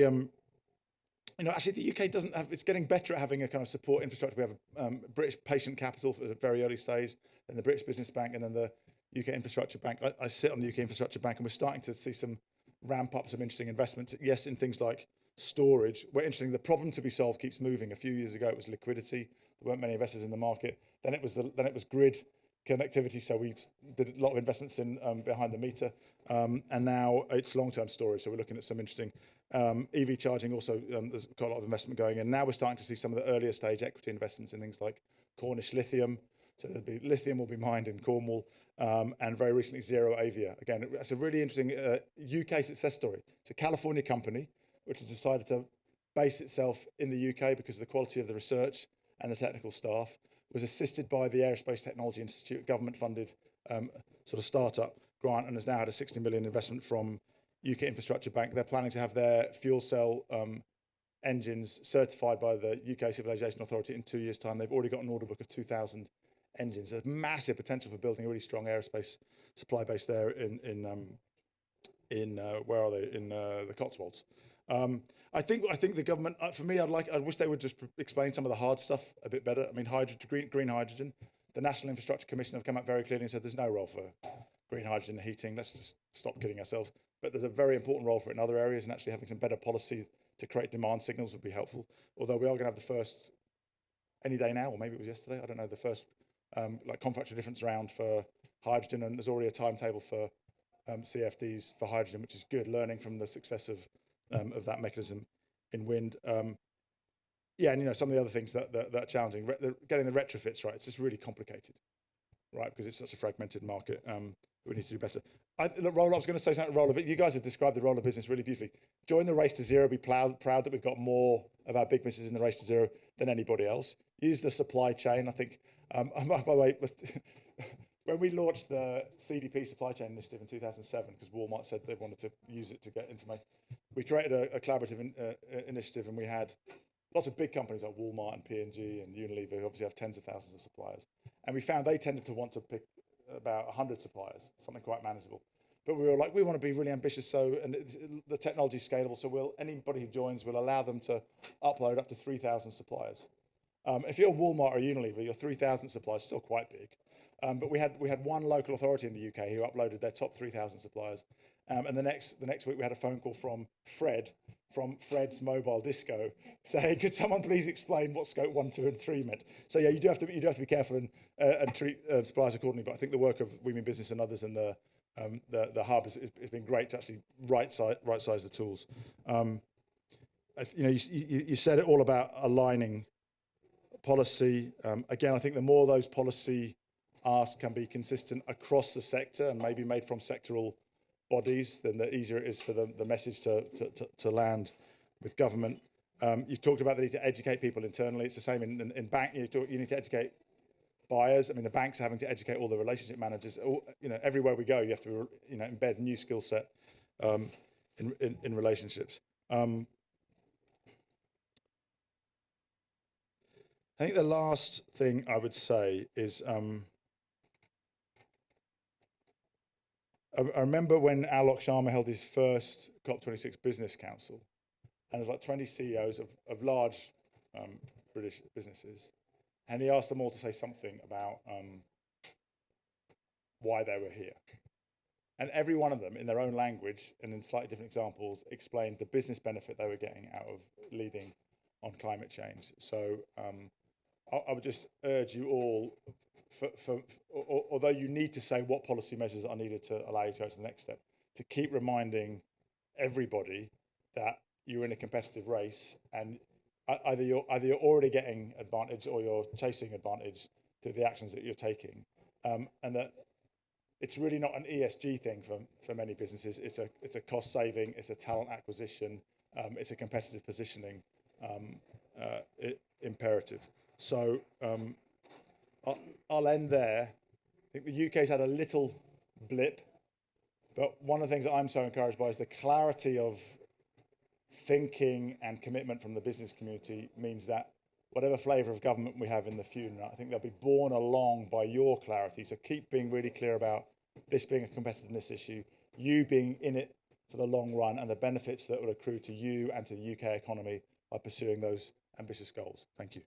actually the UK doesn't have. It's getting better at having a kind of support infrastructure. We have a British Patient Capital at a very early stage, then the British Business Bank, and then the UK Infrastructure Bank. I sit on the UK Infrastructure Bank, and we're starting to see some ramp up some interesting investments. Yes, in things like storage. We're interesting. The problem to be solved keeps moving. A few years ago, it was liquidity. There weren't many investors in the market. Then it was grid connectivity. So we did a lot of investments in behind the meter, and now it's long-term storage. So we're looking at some interesting EV charging. Also, there's quite a lot of investment going in. Now we're starting to see some of the earlier stage equity investments in things like Cornish lithium. So lithium will be mined in Cornwall. And very recently, Zero Avia. Again, it's a really interesting UK success story. It's a California company which has decided to base itself in the UK because of the quality of the research and the technical staff. Was assisted by the Aerospace Technology Institute, government-funded sort of startup grant, and has now had a 60 million investment from UK Infrastructure Bank. They're planning to have their fuel cell engines certified by the UK Civil Aviation Authority in 2 years' time. They've already got an order book of 2,000 engines. There's massive potential for building a really strong aerospace supply base there in where are they? In the Cotswolds. I think the government, for me, I wish they would just explain some of the hard stuff a bit better. I mean, green hydrogen. The National Infrastructure Commission have come out very clearly and said there's no role for green hydrogen heating. Let's just stop kidding ourselves. But there's a very important role for it in other areas, and actually having some better policy to create demand signals would be helpful. Although we are going to have the first, any day now, or maybe it was yesterday, I don't know, the first contract difference round for hydrogen, and there's already a timetable for CFDs for hydrogen, which is good, learning from the success of that mechanism in wind. And some of the other things that are challenging, getting the retrofits right, it's just really complicated, right, because it's such a fragmented market. We need to do better. I was going to say something about roller. You guys have described the roller business really beautifully. Join the race to zero, be proud that we've got more of our big businesses in the race to zero than anybody else. Use the supply chain, I think. By the way, when we launched the CDP supply chain initiative in 2007, because Walmart said they wanted to use it to get information, we created a collaborative initiative, and we had lots of big companies like Walmart and P&G and Unilever, who obviously have tens of thousands of suppliers. And we found they tended to want to pick about 100 suppliers, something quite manageable. But we were like, we want to be really ambitious, and the technology is scalable, so anybody who joins will allow them to upload up to 3,000 suppliers. If you're Walmart or Unilever, your 3,000 suppliers is still quite big. But we had one local authority in the UK who uploaded their top 3,000 suppliers. And the next week we had a phone call from Fred's Mobile Disco saying, could someone please explain what scope 1, 2, and 3 meant? So yeah, you do have to be careful and treat suppliers accordingly. But I think the work of We Mean Business and others and the hub has been great to actually right size the tools. You said it all about aligning policy. Again, I think the more those policy asks can be consistent across the sector and maybe made from sectoral bodies, then the easier it is for the message to land with government. You've talked about the need to educate people internally. It's the same in bank. You need to educate buyers. I mean, the banks are having to educate all the relationship managers. Everywhere we go, you have to embed new skill set in relationships. I think the last thing I would say is I remember when Alok Sharma held his first COP26 Business Council, and there was like 20 CEOs of large British businesses, and he asked them all to say something about why they were here. And every one of them, in their own language and in slightly different examples, explained the business benefit they were getting out of leading on climate change. So I would just urge you all, although you need to say what policy measures are needed to allow you to go to the next step, to keep reminding everybody that you're in a competitive race, and either you're already getting advantage or you're chasing advantage through the actions that you're taking, and that it's really not an ESG thing for many businesses. It's a cost saving, it's a talent acquisition, it's a competitive positioning imperative. So I'll end there. I think the UK's had a little blip, but one of the things that I'm so encouraged by is the clarity of thinking and commitment from the business community means that whatever flavour of government we have in the future, I think they'll be borne along by your clarity. So keep being really clear about this being a competitiveness issue, you being in it for the long run, and the benefits that will accrue to you and to the UK economy by pursuing those ambitious goals. Thank you.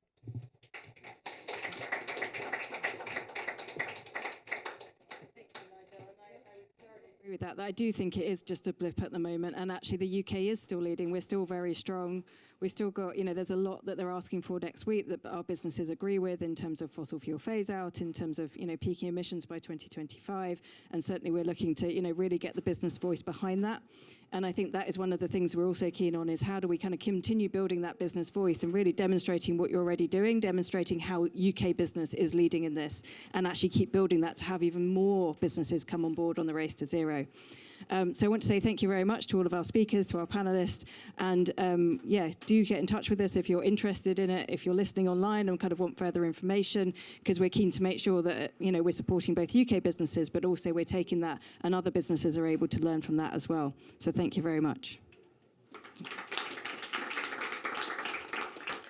With that I do think it is just a blip at the moment, and actually the UK is still leading. We're still very strong. We still got, there's a lot that they're asking for next week that our businesses agree with in terms of fossil fuel phase out, in terms of, peaking emissions by 2025. And certainly we're looking to, really get the business voice behind that. And I think that is one of the things we're also keen on, is how do we kind of continue building that business voice and really demonstrating what you're already doing, demonstrating how UK business is leading in this, and actually keep building that to have even more businesses come on board on the race to zero. So I want to say thank you very much to all of our speakers, to our panelists, and do get in touch with us if you're interested in it, if you're listening online and kind of want further information, because we're keen to make sure that we're supporting both UK businesses, but also we're taking that and other businesses are able to learn from that as well. So thank you very much.